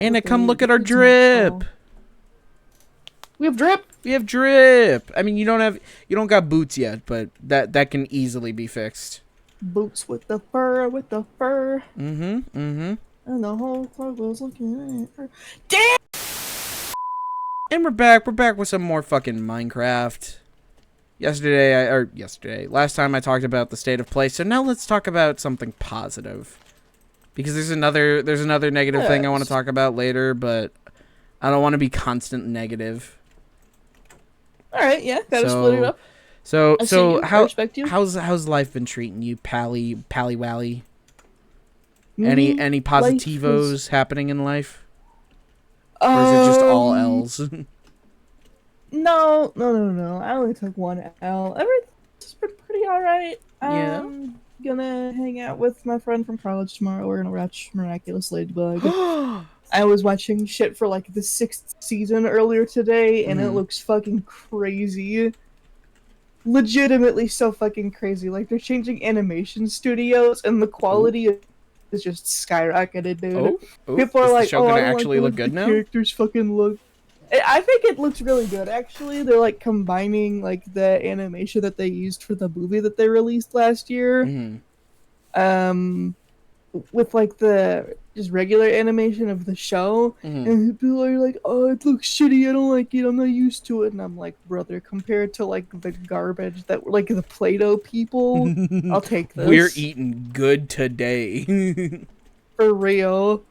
Anna, come look at our kids might drip. fall. We have drip. We have drip. I mean, you don't got boots yet, but that can easily be fixed. Boots with the fur, Mm-hmm. And the whole club was looking at her. Damn! And we're back. We're back with some more fucking Minecraft. Last time I talked about the state of play, so now let's talk about something positive. Because there's another negative thing I want to talk about later, but I don't want to be constant negative. Alright, yeah, gotta split it up. So I respect you. how's life been treating you, Pally Wally? Mm-hmm. Any positivos happening in life? Or is it just all L's? No. I only took one L. Everything's been pretty alright. Yeah. Gonna hang out with my friend from college tomorrow. We're gonna watch Miraculous Ladybug. I was watching shit for like the 6th season earlier today, and it looks fucking crazy. Legitimately so fucking crazy. Like, they're changing animation studios, and the quality is just skyrocketed, dude. People are like, the show I gonna don't actually like look the good now? characters fucking look. I think it looks really good, actually. They're like combining like the animation that they used for the movie that they released last year, with like the just regular animation of the show, and people are like, "Oh, it looks shitty. I don't like it. I'm not used to it." And I'm like, "Brother, compared to like the garbage that like the Play-Doh people, I'll take this." We're eating good today. For real.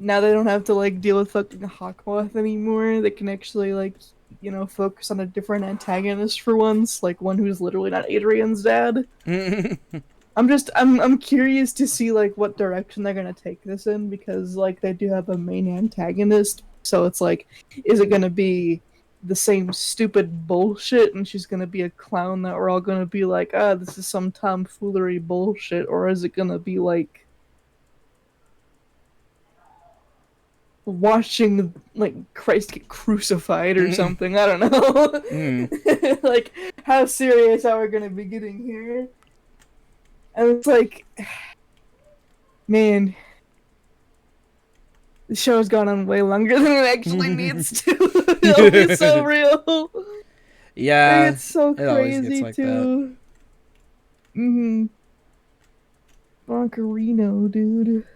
Now they don't have to like deal with fucking Hawkmoth anymore. They can actually like, focus on a different antagonist for once, like one who's literally not Adrian's dad. I'm curious to see like what direction they're gonna take this in, because like they do have a main antagonist, so it's like, is it gonna be the same stupid bullshit and she's gonna be a clown that we're all gonna be like, this is some tomfoolery bullshit, or is it gonna be like watching like Christ get crucified or something? I don't know. Like, how serious are we gonna be getting here? And it's like, man, the show's gone on way longer than it actually needs to. It'll be so real. Yeah, It's so it always gets crazy like too. Bonkerino, dude.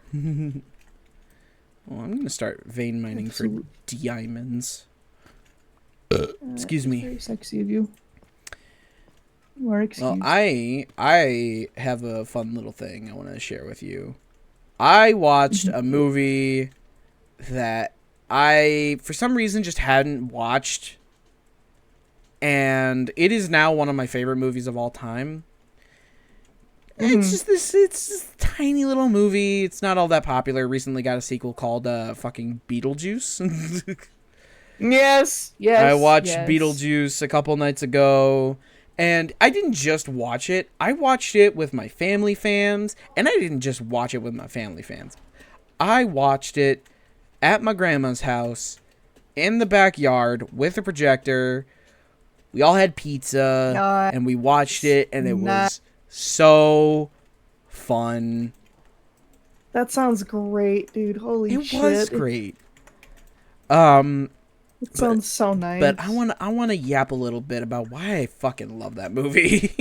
Well, I'm gonna start vein mining for diamonds. Excuse me. Very sexy of you. You are excused. Well, I have a fun little thing I want to share with you. I watched a movie that I, for some reason, just hadn't watched, and it is now one of my favorite movies of all time. It's this tiny little movie. It's not all that popular. Recently got a sequel called fucking Beetlejuice. Yes. I watched Beetlejuice a couple nights ago. And I didn't just watch it. I watched it with my family fans. And I didn't just watch it with my family fans. I watched it at my grandma's house in the backyard with a projector. We all had pizza. And we watched it. And it was so fun. That sounds great, dude. Holy shit. It was great. It sounds so nice. But I want to yap a little bit about why I fucking love that movie.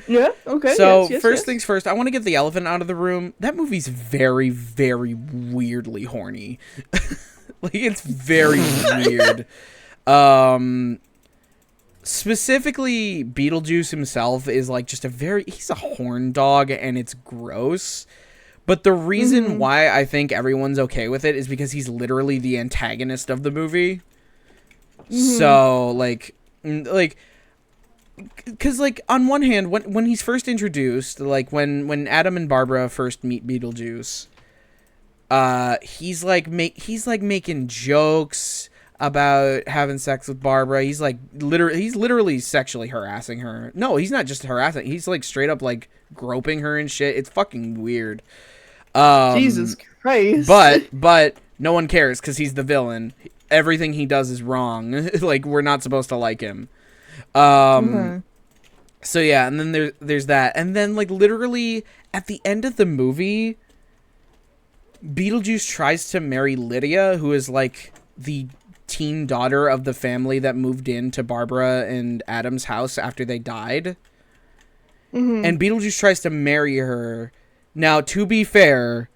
Yeah, okay. So, first things first, I want to get the elephant out of the room. That movie's very, very weirdly horny. Like, it's very weird. Specifically, Beetlejuice himself is like just he's a horn dog, and it's gross. But the reason why I think everyone's okay with it is because he's literally the antagonist of the movie. So, because, like, on one hand, when he's first introduced, like, when Adam and Barbara first meet Beetlejuice, he's making jokes about having sex with Barbara. He's literally sexually harassing her. No, he's not just harassing. He's, like, straight up, like, groping her and shit. It's fucking weird. Jesus Christ. But no one cares because he's the villain. Everything he does is wrong. Like, we're not supposed to like him. So yeah, and then there's that. And then, like, literally at the end of the movie, Beetlejuice tries to marry Lydia, who is like the teen daughter of the family that moved into Barbara and Adam's house after they died. And Beetlejuice tries to marry her. Now, to be fair,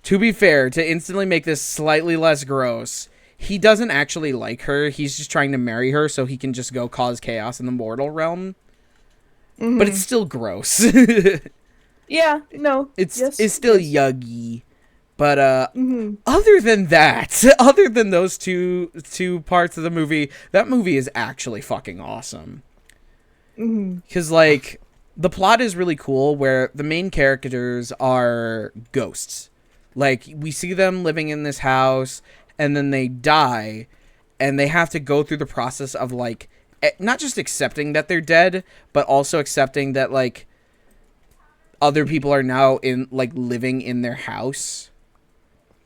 to instantly make this slightly less gross, he doesn't actually like her. He's just trying to marry her so he can just go cause chaos in the mortal realm. But it's still gross. Yeah, no. It's still yuggy. But other than that, other than those two parts of the movie, that movie is actually fucking awesome. Because, like, the plot is really cool where the main characters are ghosts. Like, we see them living in this house, and then they die, and they have to go through the process of, like, not just accepting that they're dead, but also accepting that, like, other people are now living in their house.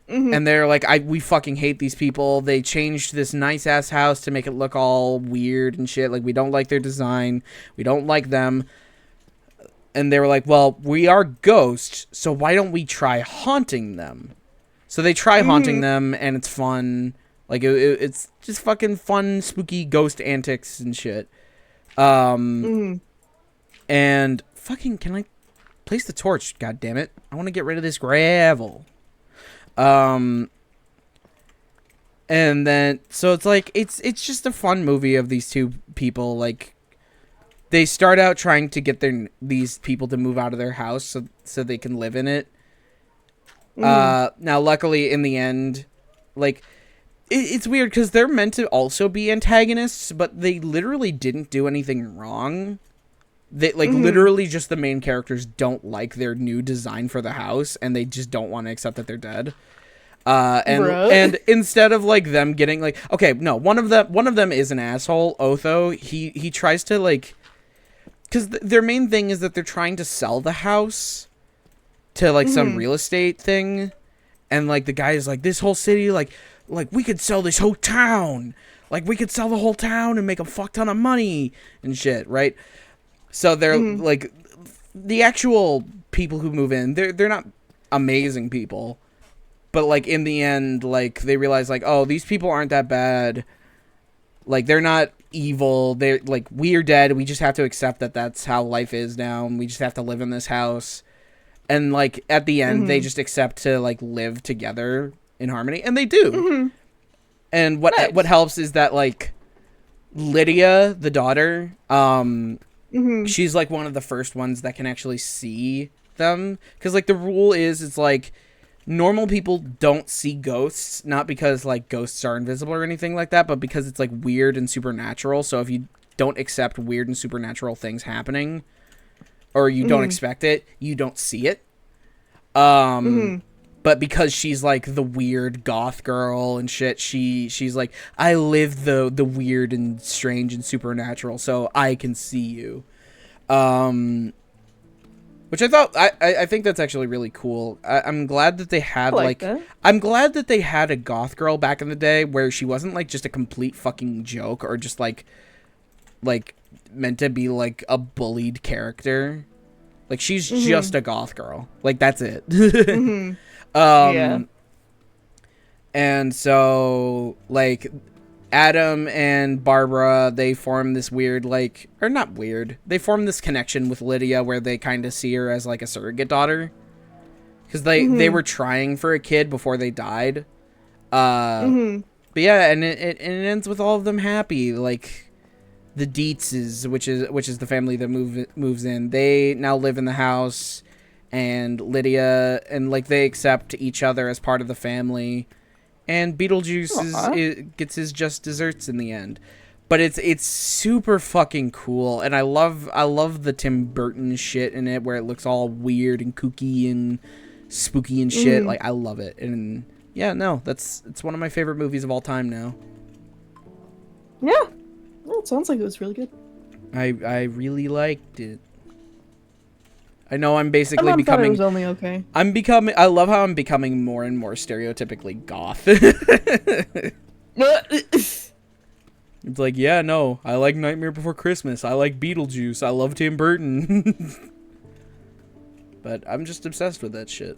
And they're like, we fucking hate these people. They changed this nice ass house to make it look all weird and shit. Like, we don't like their design. We don't like them. And they were like, well, we are ghosts, so why don't we try haunting them? So they try haunting them, and it's fun. Like, it's just fucking fun, spooky ghost antics and shit. And fucking, can I place the torch? God damn it. I want to get rid of this gravel. And then, so it's like, it's just a fun movie of these two people. Like, they start out trying to get these people to move out of their house so they can live in it. Now, luckily, in the end, like, it's weird because they're meant to also be antagonists, but they literally didn't do anything wrong. They, like, literally just the main characters don't like their new design for the house, and they just don't want to accept that they're dead. And instead of, like, them getting, like, okay, no, one of them is an asshole, Otho. He tries to, like, because their main thing is that they're trying to sell the house to, like, some real estate thing, and, like, the guy is like, this whole city, like, we could sell this whole town. Like, we could sell the whole town and make a fuck ton of money and shit, right? So they're, like, the actual people who move in, they're not amazing people. But, like, in the end, like, they realize, like, oh, these people aren't that bad. Like, they're not evil. They're, like, we're dead. We just have to accept that that's how life is now. And we just have to live in this house. And, like, at the end, they just accept to, like, live together in harmony. And they do. And what helps is that, like, Lydia, the daughter, she's, like, one of the first ones that can actually see them. Because, like, the rule is, it's, like, normal people don't see ghosts, not because, like, ghosts are invisible or anything like that, but because it's, like, weird and supernatural. So if you don't accept weird and supernatural things happening, or you don't expect it, you don't see it. But because she's, like, the weird goth girl and shit, she's like, I live the weird and strange and supernatural, so I can see you. Which I think that's actually really cool. I'm glad that they had, like I'm glad that they had a goth girl back in the day where she wasn't, like, just a complete fucking joke or just, like meant to be, like, a bullied character. Like, she's just a goth girl. Like, that's it. Yeah. And so, like, Adam and Barbara, they form this weird, like, or not weird, they form this connection with Lydia where they kind of see her as, like, a surrogate daughter. Because they were trying for a kid before they died. But yeah, and it ends with all of them happy. Like, the Dietzes, which is the family that moves in, they now live in the house, and Lydia, and, like, they accept each other as part of the family. And Beetlejuice gets his just desserts in the end. But it's super fucking cool, and I love the Tim Burton shit in it where it looks all weird and kooky and spooky and shit. Like, I love it. And yeah, no, it's one of my favorite movies of all time now. Yeah. Well, it sounds like it was really good. I really liked it. I know I'm basically becoming. It was only okay. I love how I'm becoming more and more stereotypically goth. It's like, yeah, no, I like Nightmare Before Christmas. I like Beetlejuice. I love Tim Burton. But I'm just obsessed with that shit.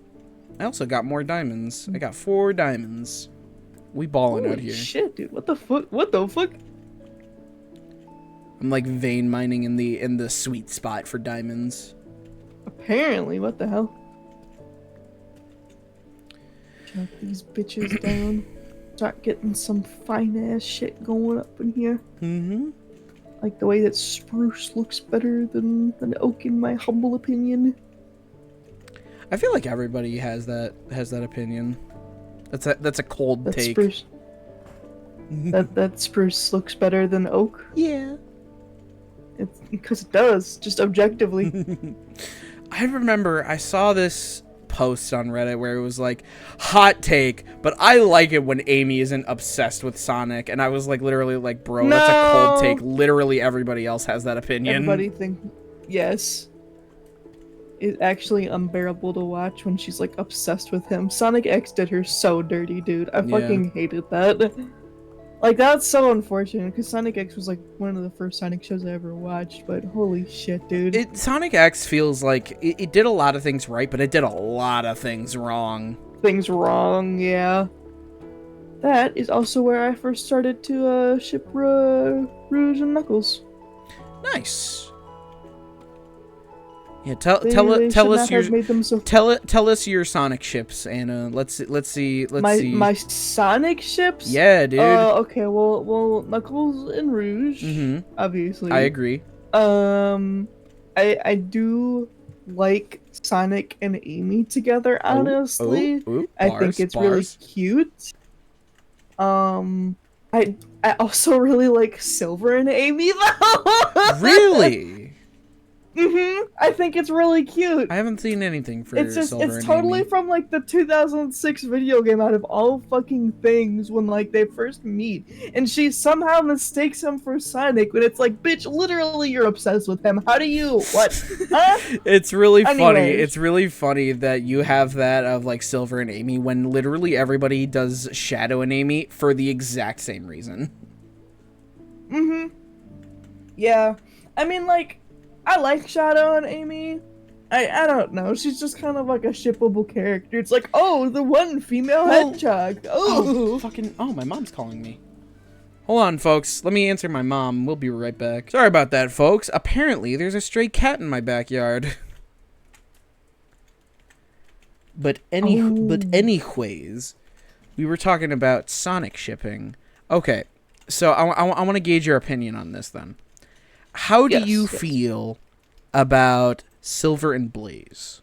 I also got more diamonds. I got 4 diamonds. We balling out Holy here. shit, dude. What the fuck? What the fuck? I'm like vein mining in the sweet spot for diamonds. Apparently, what the hell? Chop these bitches down. Start getting some fine ass shit going up in here. Mm-hmm. Like the way that spruce looks better than oak, in my humble opinion. I feel like everybody has that opinion. That's a cold That take. spruce. that spruce looks better than oak. Yeah. It's because it does, just objectively. I remember I saw this post on Reddit where it was like, hot take, but I like it when Amy isn't obsessed with Sonic, and I was like, literally like, bro, that's a cold take. Literally everybody else has that opinion. Everybody think, yes. It's actually unbearable to watch when she's like obsessed with him. Sonic X did her so dirty, dude. I fucking hated that. Like, that's so unfortunate, because Sonic X was like one of the first Sonic shows I ever watched, but holy shit, dude. Sonic X feels like it did a lot of things right, but it did a lot of things wrong. Things wrong, yeah. That is also where I first started to ship Rouge and Knuckles. Nice. Yeah, tell us your Sonic ships, Anna. Let's see. My Sonic ships? Yeah, dude. Okay, well, Knuckles and Rouge, obviously. I agree. I do like Sonic and Amy together, honestly. I think it's really cute. I also really like Silver and Amy, though. Really? I think it's really cute. I haven't seen anything for Silver and it's totally Amy. from like the 2006 video game out of all fucking things when like they first meet, and she somehow mistakes him for Sonic, but it's like, bitch, literally you're obsessed with him. How do you what? Huh? It's really funny. Anyways. It's really funny that you have that of like Silver and Amy when literally everybody does Shadow and Amy for the exact same reason. Yeah. I mean, like, I like Shadow and Amy. I don't know. She's just kind of like a shippable character. It's like, oh, the one female hedgehog. Oh, my mom's calling me. Hold on, folks. Let me answer my mom. We'll be right back. Sorry about that, folks. Apparently, there's a stray cat in my backyard. But anyways, we were talking about Sonic shipping. Okay, so I want to gauge your opinion on this then. How do you feel about Silver and Blaze?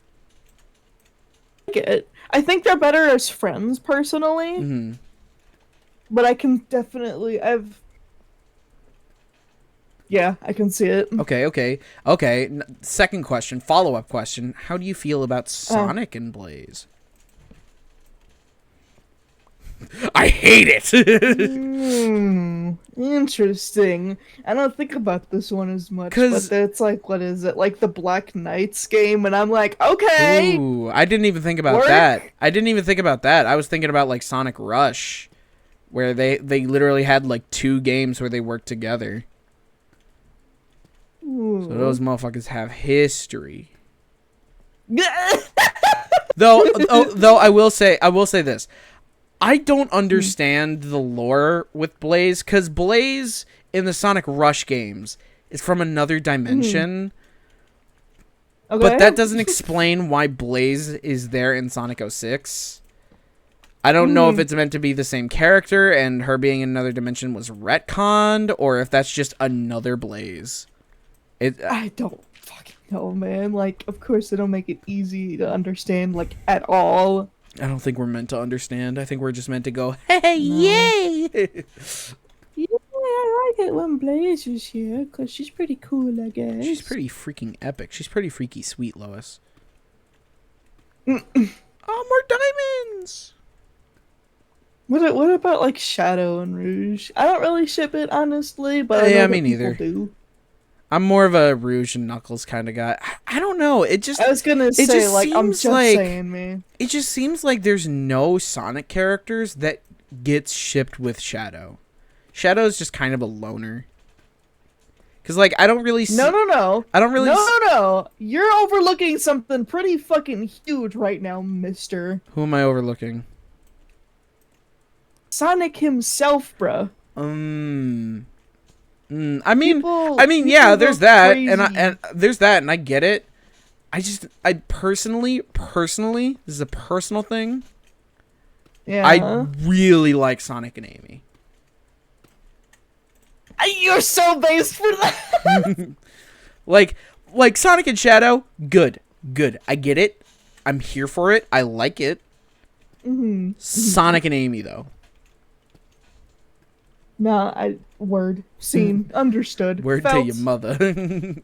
I think they're better as friends, personally. But I can definitely, yeah, I can see it. Okay. Second question, follow-up question. How do you feel about Sonic and Blaze? I hate it! Interesting. I don't think about this one as much, but it's like, what is it? Like the Black Knights game, and I'm like, okay! Ooh, I didn't even think about that. I was thinking about like Sonic Rush, where they literally had like 2 games where they worked together. Ooh. So those motherfuckers have history. though I will say this. I don't understand the lore with Blaze, because Blaze in the Sonic Rush games is from another dimension. Okay. But that doesn't explain why Blaze is there in Sonic 06. I don't know if it's meant to be the same character and her being in another dimension was retconned, or if that's just another Blaze. I don't fucking know, man. Like, of course they don't make it easy to understand, like, at all. I don't think we're meant to understand. I think we're just meant to go, hey, yay! Yeah, I like it when Blaze is here, because she's pretty cool, I guess. She's pretty freaking epic. She's pretty freaky sweet, Lois. Mm. Oh, more diamonds! What about, like, Shadow and Rouge? I don't really ship it, honestly, but yeah, I know me that neither. do. I'm more of a Rouge and Knuckles kind of guy. I don't know. I was gonna say, like, I'm just saying, man. It just seems like there's no Sonic characters that gets shipped with Shadow. Shadow's just kind of a loner. Because, like, I don't really see... No. I don't really... No. You're overlooking something pretty fucking huge right now, mister. Who am I overlooking? Sonic himself, bruh. I mean, yeah, there's that, and there's that, and I get it. I personally, this is a personal thing. Yeah. I really like Sonic and Amy. You're so based for that. like Sonic and Shadow, good. I get it. I'm here for it. I like it. Sonic and Amy, though. Nah, word. Seen. Understood. Word Felt. to your mother.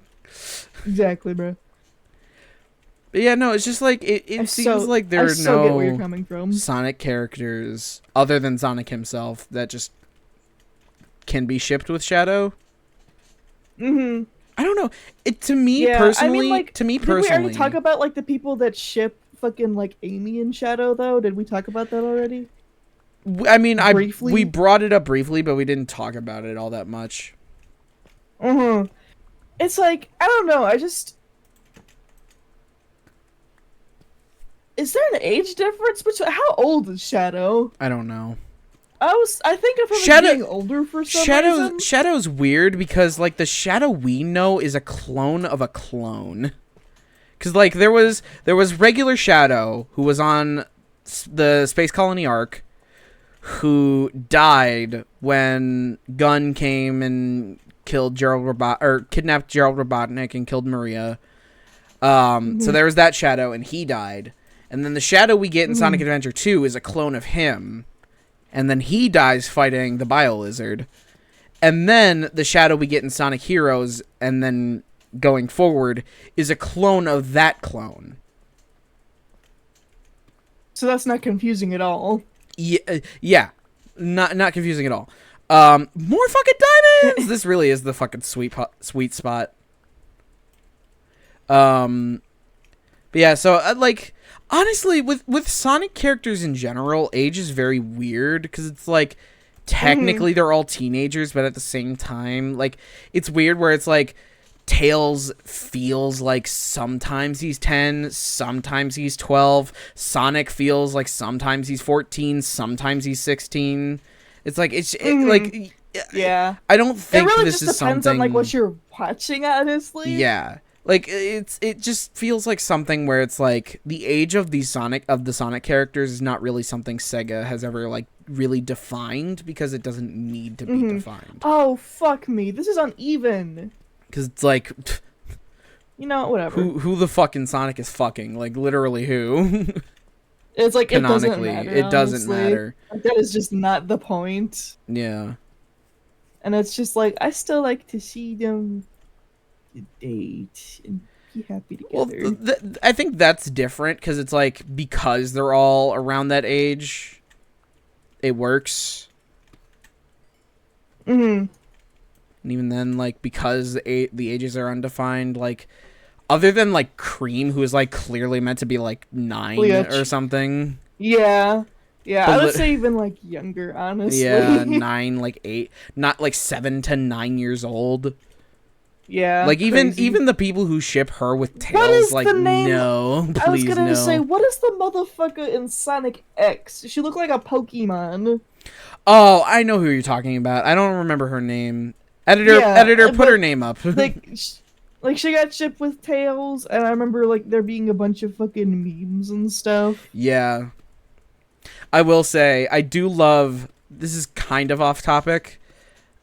Exactly, bro. But yeah, no, it's just like, it seems like there are get no where you're coming from. Sonic characters, other than Sonic himself, that just can be shipped with Shadow. I don't know. To me personally, did we already talk about, like, the people that ship fucking, like, Amy and Shadow, though? Did we talk about that already? I mean, Briefly? we brought it up briefly, but we didn't talk about it all that much. It's like, I don't know, is there an age difference between... How old is Shadow? I don't know. I think of him as being older for some reason. Shadow's weird because, like, the Shadow we know is a clone of a clone. Because, like, there was regular Shadow who was on the Space Colony Arc, who died when Gunn came and kidnapped Gerald Robotnik and killed Maria. So there was that Shadow, and he died. And then the Shadow we get in Sonic Adventure 2 is a clone of him. And then he dies fighting the Bio-Lizard. And then the Shadow we get in Sonic Heroes, and then going forward, is a clone of that clone. So that's not confusing at all. Yeah. Not confusing at all. More fucking diamonds! This really is the fucking sweet spot. But yeah, so, like, honestly, with Sonic characters in general, age is very weird, because it's, like, technically they're all teenagers, but at the same time, like, it's weird where it's, like, Tails feels like sometimes he's 10, sometimes he's 12. Sonic feels like sometimes he's 14, sometimes he's 16. It's like, like... Yeah. I don't think really this just is depends something... on, like, what you're watching, honestly. Yeah. Like, it just feels like something where it's like the age of the Sonic characters is not really something Sega has ever, like, really defined, because it doesn't need to be defined. Oh, fuck me. This is uneven. Because it's like... You know, whatever. Who the fucking Sonic is fucking? Like, literally who? It's like, Canonically, it doesn't matter. That is just not the point. Yeah. And it's just like, I still like to see them date and be happy together. Well, I think that's different, because it's like, because they're all around that age, it works. And even then, like, because the ages are undefined, like, other than, like, Cream, who is, like, clearly meant to be, like, 9 or something. Yeah. Yeah, I would say even, like, younger, honestly. Yeah, 9, like, 8. Not, like, 7 to 9 years old. Yeah. Like, even the people who ship her with Tails, like, no, please, no. I was gonna say, what is the motherfucker in Sonic X? She looked like a Pokemon. Oh, I know who you're talking about. I don't remember her name. Editor, put her name up. Like, she got shipped with Tails, and I remember, like, there being a bunch of fucking memes and stuff. Yeah. I will say, I do love... This is kind of off topic.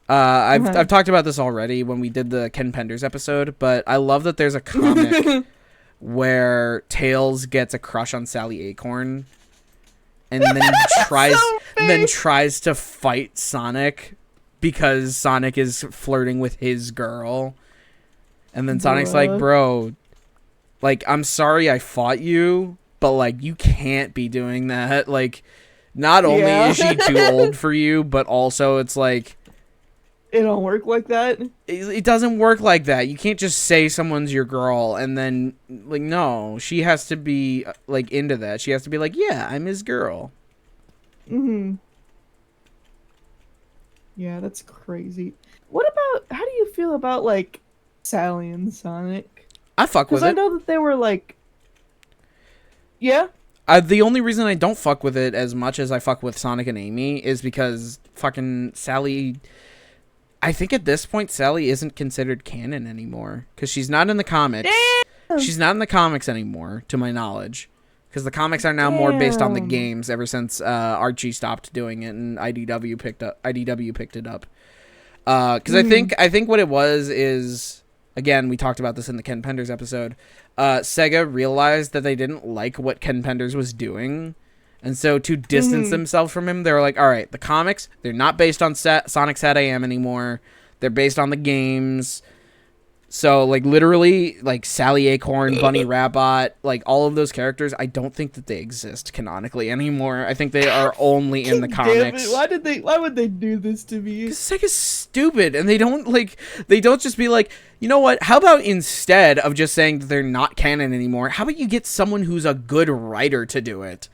I've talked about this already when we did the Ken Penders episode, but I love that there's a comic where Tails gets a crush on Sally Acorn, and then tries to fight Sonic because Sonic is flirting with his girl. And then Sonic's like, bro, like, I'm sorry I fought you, but, like, you can't be doing that. Like, not only is she too old for you, but also it's like... It don't work like that? It doesn't work like that. You can't just say someone's your girl and then, like, no. She has to be, like, into that. She has to be like, yeah, I'm his girl. Yeah, that's crazy. What about, how do you feel about, like, Sally and Sonic? I fuck Because with I it. know that they were, like, yeah? The only reason I don't fuck with it as much as I fuck with Sonic and Amy is because fucking Sally. I think at this point Sally isn't considered canon anymore because she's not in the comics. Damn! She's not in the comics anymore, to my knowledge, because the comics are now more based on the Damn! games ever since Archie stopped doing it and IDW picked it up. Because I think what it was is, again, we talked about this in the Ken Penders episode. Sega realized that they didn't like what Ken Penders was doing, and so to distance themselves from him, they were like, all right, the comics, they're not based on Sonic SatAM anymore. They're based on the games. So, like, literally, like, Sally Acorn, Bunny Rabbit, like, all of those characters, I don't think that they exist canonically anymore. I think they are only in the comics. Damn it. Why would they do this to me? Because Sega's stupid, and they don't just be like, you know what, how about instead of just saying that they're not canon anymore, how about you get someone who's a good writer to do it?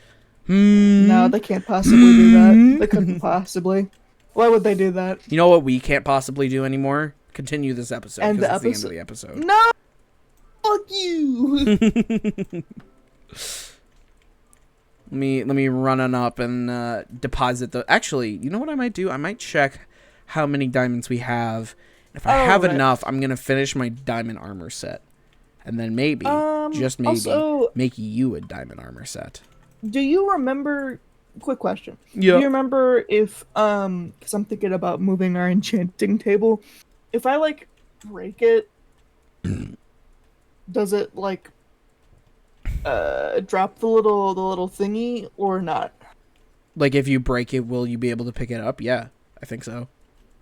No, they can't possibly do that. They couldn't possibly. Why would they do that? You know what we can't possibly do anymore? Continue this episode, And because the it's the end of the episode. No! Fuck you! Let me run on up and deposit the. Actually, you know what I might do? I might check how many diamonds we have. If I have enough, I'm gonna finish my diamond armor set, and then maybe, just maybe, also, make you a diamond armor set. do you remember? Quick question. Yeah. Do you remember if because I'm thinking about moving our enchanting table. If I like break it, does it like drop the little thingy or not? Like, if you break it, will you be able to pick it up? Yeah, I think so.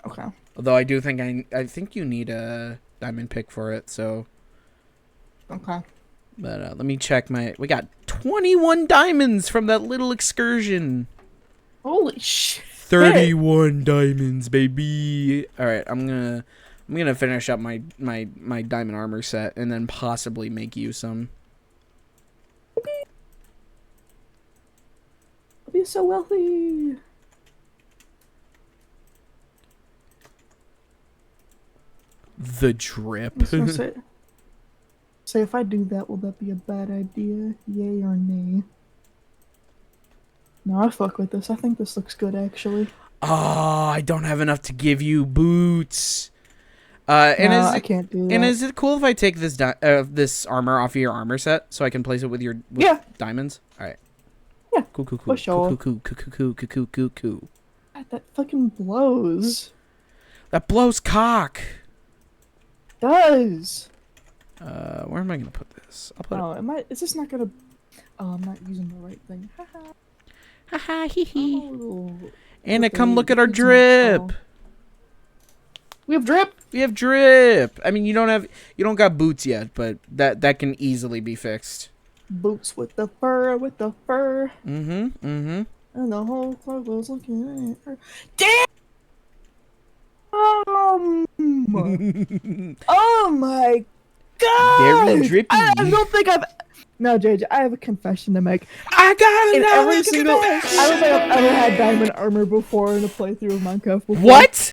Okay. Although I do think I think you need a diamond pick for it. So. Okay. But let me check we got 21 diamonds from that little excursion. Holy shit. 31 diamonds, baby. All right, I'm gonna finish up my diamond armor set and then possibly make you some. I'll be so wealthy. The drip. Say if I do that, will that be a bad idea? Yay or nay? No, I fuck with this. I think this looks good, actually. Oh, I don't have enough to give you boots. I can't do that. And is it cool if I take this armor off of your armor set so I can place it with your diamonds? All right. Yeah. Cool. For sure. Cool. God, that fucking blows. That blows cock. Does. Where am I gonna put this? I'll put it. Is this not gonna? Oh, I'm not using the right thing. Haha, hee hee. Oh, Anna, come look at our drip. We have drip. We have drip. I mean, you don't got boots yet, but that can easily be fixed. Boots with the fur, Mm-hmm. And the whole club was looking at her. Damn! Oh my god! Very drippy. I don't think I've. No, JJ, I have a confession to make. I got it. In every single. I don't think I've ever had diamond armor before in a playthrough of Minecraft before. What?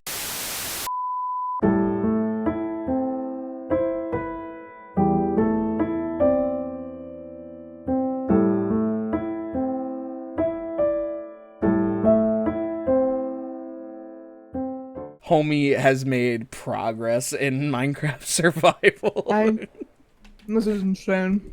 Homie has made progress in Minecraft survival. This is insane.